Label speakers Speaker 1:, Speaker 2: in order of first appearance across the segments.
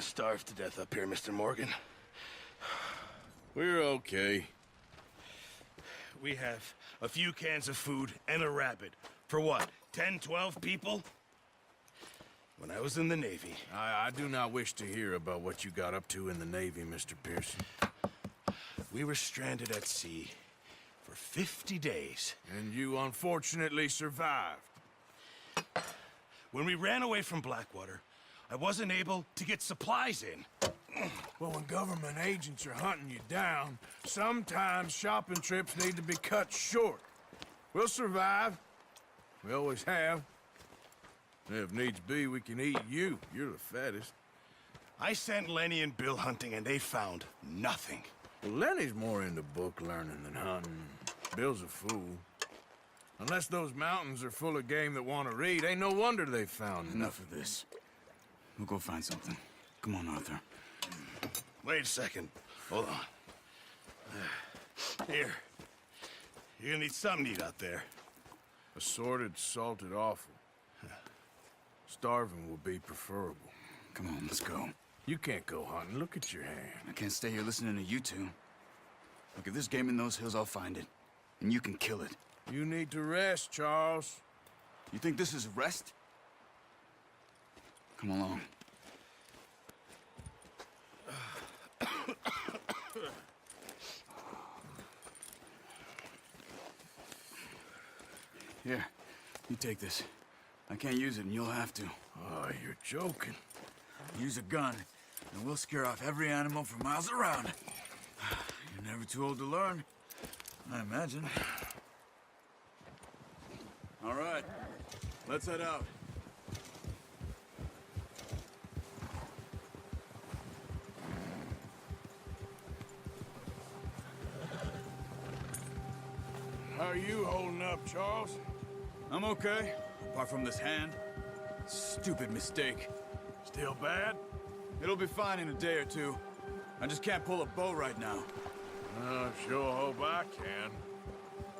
Speaker 1: gonna starve to death up here, Mr. Morgan.
Speaker 2: We're okay.
Speaker 1: We have a few cans of food and a rabbit. For what, 10, 12 people? When I was in the Navy...
Speaker 2: I do not wish to hear about what you got up to in the Navy, Mr. Pearson.
Speaker 1: We were stranded at sea for 50 days.
Speaker 2: And you unfortunately survived.
Speaker 1: When we ran away from Blackwater, I wasn't able to get supplies in.
Speaker 2: Well, when government agents are hunting you down, sometimes shopping trips need to be cut short. We'll survive. We always have. If needs be, we can eat you. You're the fattest.
Speaker 1: I sent Lenny and Bill hunting, and they found nothing.
Speaker 2: Well, Lenny's more into book learning than hunting. Bill's a fool. Unless those mountains are full of game that want to read, ain't no wonder they found
Speaker 3: Enough of this. We'll go find something. Come on, Arthur.
Speaker 1: Wait a second. Hold on. Here. You're gonna need something to eat out there.
Speaker 2: Assorted, salted offal. Starving will be preferable.
Speaker 3: Come on, let's go.
Speaker 2: You can't go hunting. Look at your hand.
Speaker 3: I can't stay here listening to you two. Look, if there's game in those hills, I'll find it. And you can kill it.
Speaker 2: You need to rest, Charles.
Speaker 3: You think this is rest? Come along. Here, you take this. I can't use it, and you'll have to.
Speaker 2: Oh, you're joking.
Speaker 3: Use a gun, and we'll scare off every animal for miles around. You're never too old to learn, I imagine. All right, let's head out.
Speaker 2: How are you holding up, Charles?
Speaker 3: I'm okay, apart from this hand. Stupid mistake.
Speaker 2: Still bad?
Speaker 3: It'll be fine in a day or two. I just can't pull a bow right now.
Speaker 2: I sure hope I can.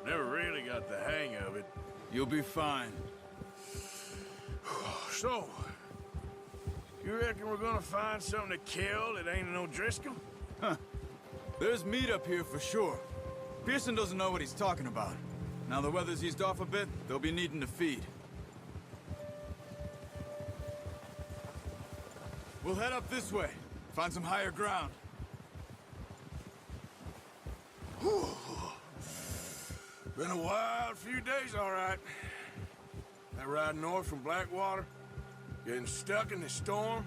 Speaker 2: Never really got the hang of it.
Speaker 3: You'll be fine.
Speaker 2: So, you reckon we're gonna find something to kill that ain't no Driscoll?
Speaker 3: Huh. There's meat up here for sure. Pearson doesn't know what he's talking about. Now the weather's eased off a bit, they'll be needing to feed. We'll head up this way. Find some higher ground.
Speaker 2: Whew. Been a wild few days, all right. That ride north from Blackwater, getting stuck in the storm,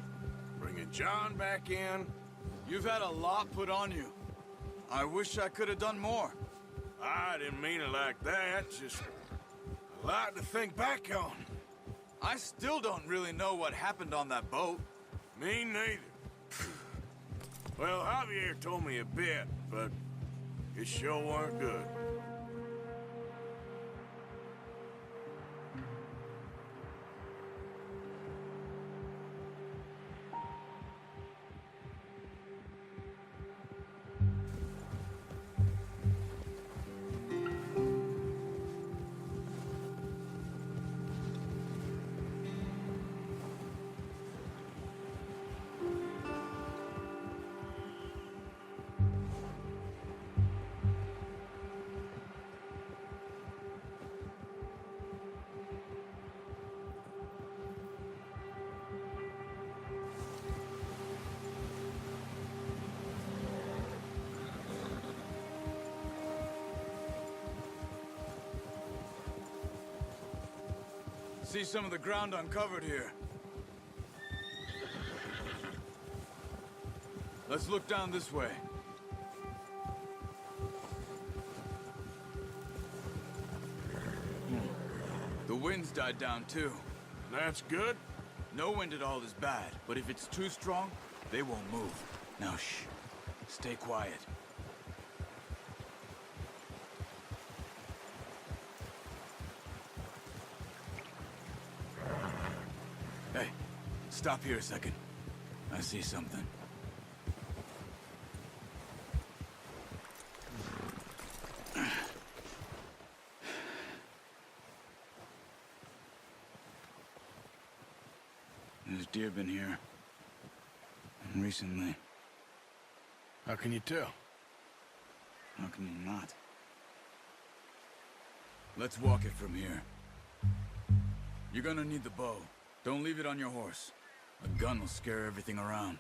Speaker 2: bringing John back in.
Speaker 3: You've had a lot put on you. I wish I could have done more.
Speaker 2: I didn't mean it like that, just a lot to think back on.
Speaker 3: I still don't really know what happened on that boat.
Speaker 2: Me neither. Well, Javier told me a bit, but it sure weren't good.
Speaker 3: See some of the ground uncovered here. Let's look down this way. The wind's died down too.
Speaker 2: That's good.
Speaker 3: No wind at all is bad, but if it's too strong, they won't move. Now shh. Stay quiet. Hey, stop here a second. I see something. There's deer been here. recently.
Speaker 2: How can you tell?
Speaker 3: How can you not? Let's walk it from here. You're gonna need the bow. Don't leave it on your horse. A gun will scare everything around.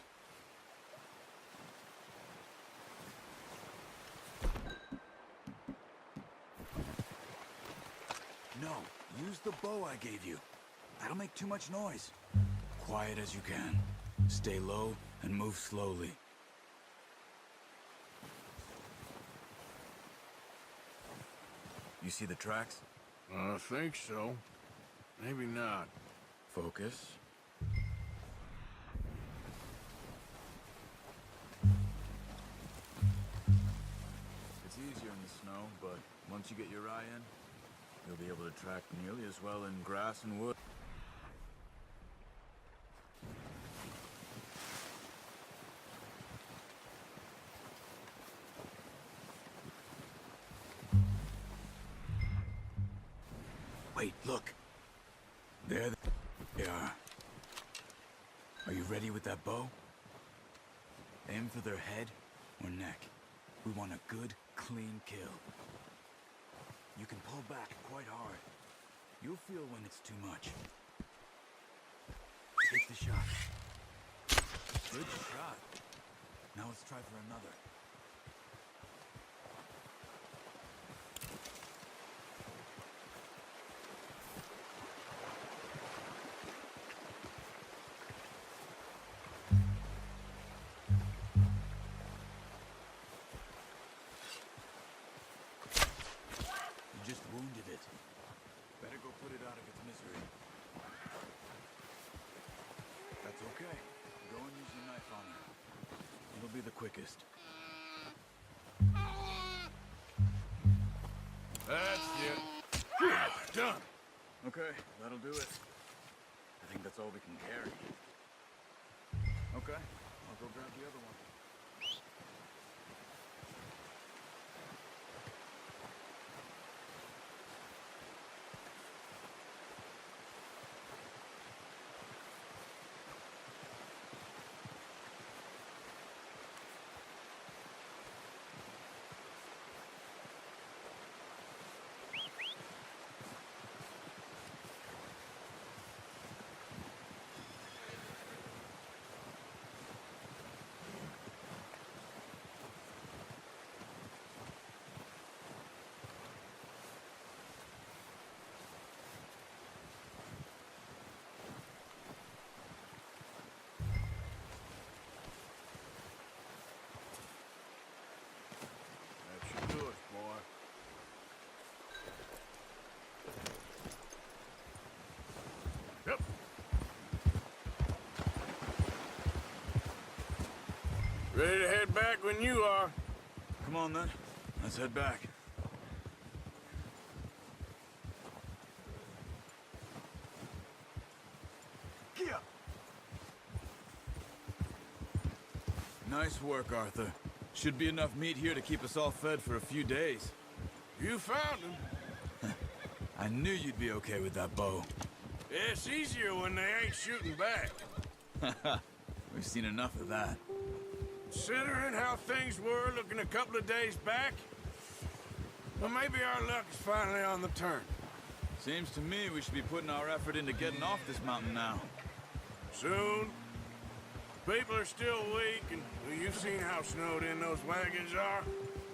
Speaker 3: No, use the bow I gave you. That'll make too much noise. Quiet as you can. Stay low and move slowly. You see the tracks?
Speaker 2: I think so. Maybe not.
Speaker 3: Focus. It's easier in the snow, but once you get your eye in, you'll be able to track nearly as well in grass and wood. Wait, look. There they are. Are you ready with that bow? Aim for their head or neck. We want a good, clean kill. You can pull back quite hard. You'll feel when it's too much. Take the shot. Good shot. Now let's try for another. Just wounded it. Better go put it out of its misery. That's okay. Go and use your knife on her. It'll be the quickest.
Speaker 2: That's it. Done.
Speaker 3: Okay, that'll do it. I think that's all we can carry. Okay, I'll go grab the other one.
Speaker 2: That should do it, boy. Yep. Ready to head back when you are.
Speaker 3: Come on then, let's head back. Kia! Nice work, Arthur. Should be enough meat here to keep us all fed for a few days.
Speaker 2: You found him.
Speaker 3: I knew you'd be okay with that bow.
Speaker 2: It's easier when they ain't shooting back.
Speaker 3: We've seen enough of that.
Speaker 2: Considering how things were looking a couple of days back, well, maybe our luck is finally on the turn.
Speaker 3: Seems to me we should be putting our effort into getting off this mountain now.
Speaker 2: Soon. People are still weak, and well, you've seen how snowed in those wagons are.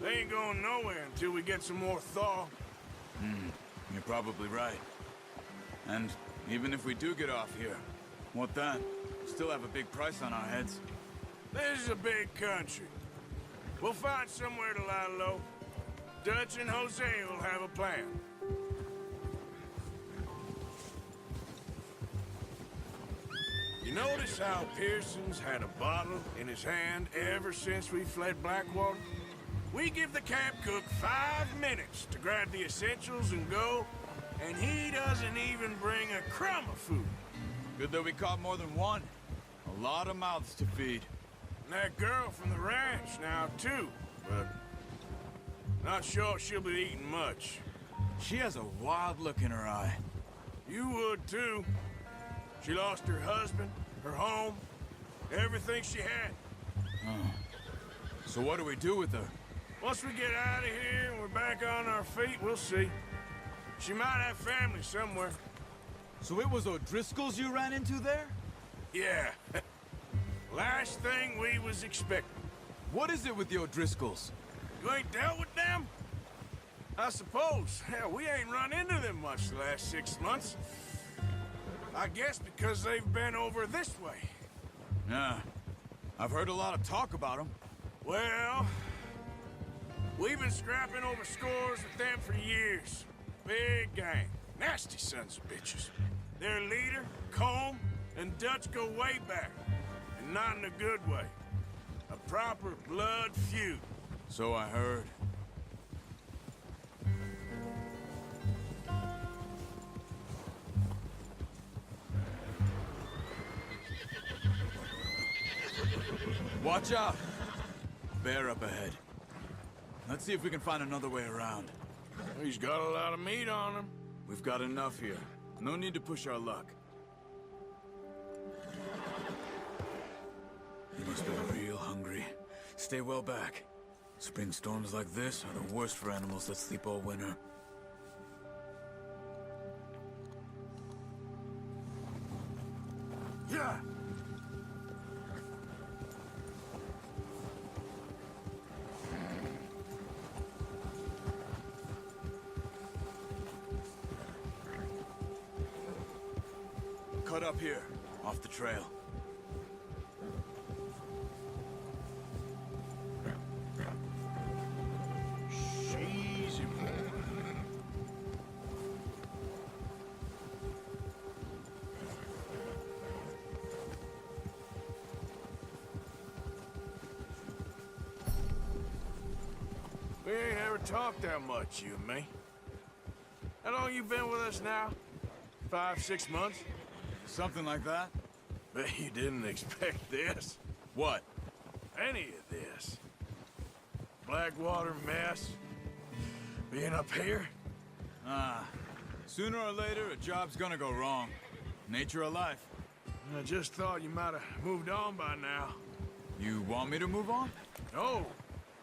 Speaker 2: They ain't going nowhere until we get some more thaw.
Speaker 3: You're probably right. And even if we do get off here, what then? Still have a big price on our heads.
Speaker 2: This is a big country. We'll find somewhere to lie low. Dutch and Jose will have a plan. You notice how Pearson's had a bottle in his hand ever since we fled Blackwater? We give the camp cook 5 minutes to grab the essentials and go, and he doesn't even bring a crumb of food.
Speaker 3: Good that we caught more than one. A lot of mouths to feed.
Speaker 2: And that girl from the ranch now, too, but not sure she'll be eating much.
Speaker 3: She has a wild look in her eye.
Speaker 2: You would, too. She lost her husband, her home, Everything she had.
Speaker 3: So what do we do with her?
Speaker 2: Once we get out of here and we're back on our feet, we'll see. She might have family somewhere.
Speaker 3: So it was O'Driscoll's you ran into there?
Speaker 2: Yeah. Last thing we was expecting.
Speaker 3: What is it with the O'Driscolls?
Speaker 2: You ain't dealt with them? I suppose. Hell, we ain't run into them much the last 6 months. I guess because they've been over this way.
Speaker 3: Yeah. I've heard a lot of talk about them.
Speaker 2: Well, we've been scrapping over scores with them for years. Big gang. Nasty sons of bitches. Their leader, Combe, and Dutch go way back. And not in a good way. A proper blood feud.
Speaker 3: So I heard. Watch out! Bear up ahead. Let's see if we can find another way around.
Speaker 2: He's got a lot of meat on him.
Speaker 3: We've got enough here. No need to push our luck. He must be real hungry. Stay well back. Spring storms like this are the worst for animals that sleep all winter.
Speaker 2: Yeah.
Speaker 3: Cut up here, off the trail.
Speaker 2: Easy, boy. We ain't ever talked that much, you and me. How long you been with us now? 5, 6 months?
Speaker 3: Something like that?
Speaker 2: Bet you didn't expect this.
Speaker 3: What?
Speaker 2: Any of this. Blackwater mess. Being up here?
Speaker 3: Sooner or later, a job's gonna go wrong. Nature of life.
Speaker 2: I just thought you might have moved on by now.
Speaker 3: You want me to move on?
Speaker 2: No.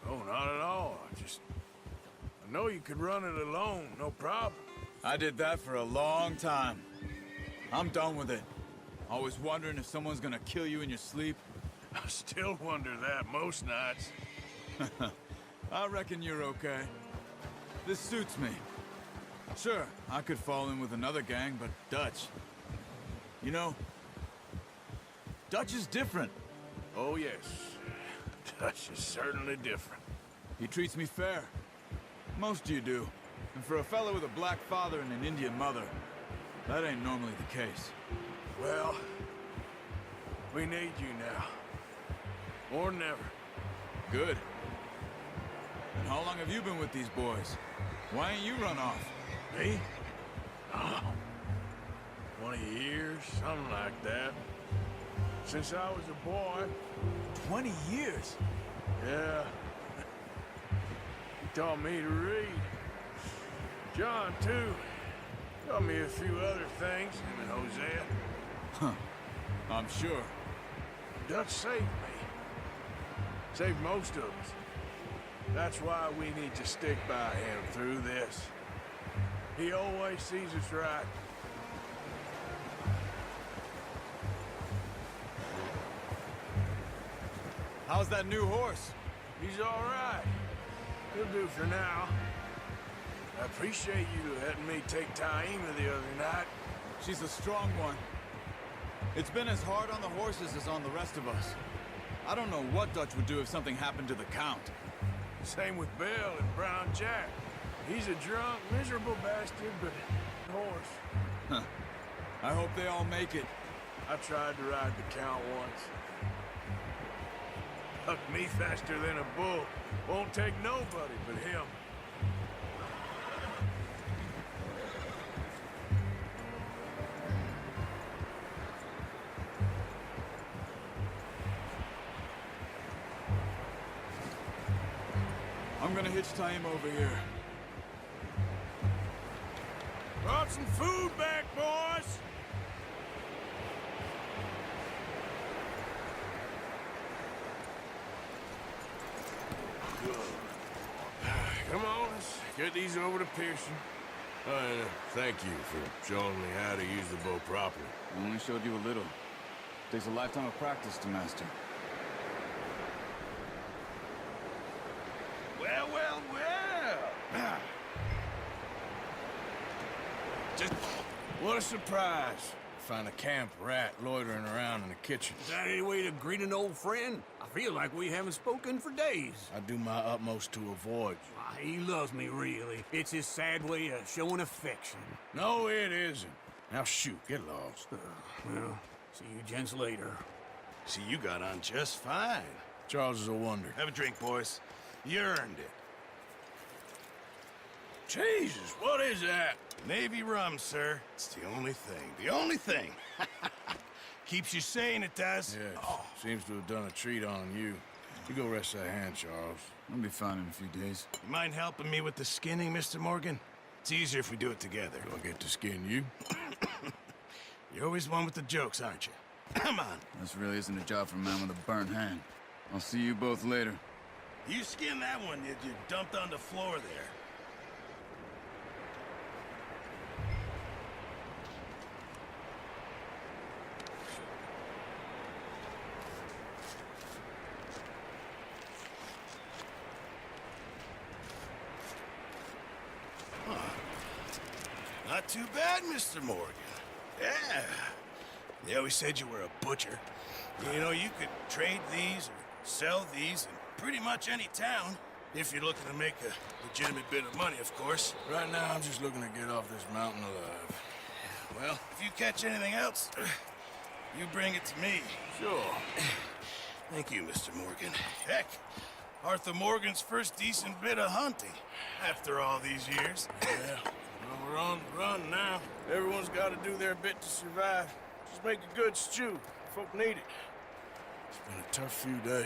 Speaker 2: No, not at all. I know you could run it alone, no problem.
Speaker 3: I did that for a long time. I'm done with it. Always wondering if someone's gonna kill you in your sleep.
Speaker 2: I still wonder that most nights.
Speaker 3: I reckon you're okay. This suits me. Sure, I could fall in with another gang, but Dutch... You know, Dutch is different.
Speaker 2: Oh, yes. Dutch is certainly different.
Speaker 3: He treats me fair. Most of you do. And for a fellow with a black father and an Indian mother, that ain't normally the case.
Speaker 2: Well, we need you now. More than ever.
Speaker 3: Good. And how long have you been with these boys? Why ain't you run off?
Speaker 2: Me? Oh, 20 years, something like that. Since I was a boy.
Speaker 3: 20 years?
Speaker 2: Yeah. He taught me to read. John, too. Taught me a few other things, him and Hosea.
Speaker 3: Huh. I'm sure.
Speaker 2: Dutch saved me. Saved most of us. That's why we need to stick by him through this. He always sees us right.
Speaker 3: How's that new horse?
Speaker 2: He's all right. He'll do for now. I appreciate you letting me take Taima the other night.
Speaker 3: She's a strong one. It's been as hard on the horses as on the rest of us. I don't know what Dutch would do if something happened to the Count.
Speaker 2: Same with Bill and Brown Jack. He's a drunk, miserable bastard, but horse.
Speaker 3: Huh. I hope they all make it.
Speaker 2: I tried to ride the Count once. Hucked me faster than a bull. Won't take nobody but him.
Speaker 3: I'm gonna hitch Taima over here.
Speaker 2: Brought some food back, boys! Get these over to Pearson. And thank you for showing me how to use the bow properly.
Speaker 3: I only showed you a little. Takes a lifetime of practice to master.
Speaker 1: Well, well, well. Just
Speaker 2: What a surprise. Find a camp rat loitering around in the kitchen.
Speaker 4: Is that any way to greet an old friend? I feel like we haven't spoken for days.
Speaker 2: I do my utmost to avoid you.
Speaker 4: Why, he loves me, really. It's his sad way of showing affection.
Speaker 2: No, it isn't. Now shoot, get lost.
Speaker 4: Well, see you gents later.
Speaker 1: see, you got on just fine.
Speaker 2: Charles is a wonder.
Speaker 1: Have a drink, boys. You earned it.
Speaker 2: Jesus, what is that?
Speaker 1: Navy rum, sir. It's the only thing. The only thing. Keeps you sane, it does.
Speaker 2: Yes, seems to have done a treat on you. You go rest that hand, Charles.
Speaker 3: I'll be fine in a few days.
Speaker 1: You mind helping me with the skinning, Mr. Morgan? It's easier if we do it together.
Speaker 2: Do I get to skin you?
Speaker 1: You're always one with the jokes, aren't you? Come on.
Speaker 3: This really isn't a job for a man with a burnt hand. I'll see you both later.
Speaker 1: You skinned that one you dumped on the floor there. Not too bad, Mr. Morgan. Yeah. They always said you were a butcher. You know, you could trade these or sell these in pretty much any town. If you're looking to make a legitimate bit of money, of course.
Speaker 2: Right now, I'm just looking to get off this mountain alive.
Speaker 1: Well, if you catch anything else, you bring it to me.
Speaker 2: Sure.
Speaker 1: Thank you, Mr. Morgan. Heck, Arthur Morgan's first decent bit of hunting after all these years.
Speaker 2: Yeah. Well, we're on the run now. Everyone's got to do their bit to survive. Just make a good stew. Folk need it. It's been a tough few days.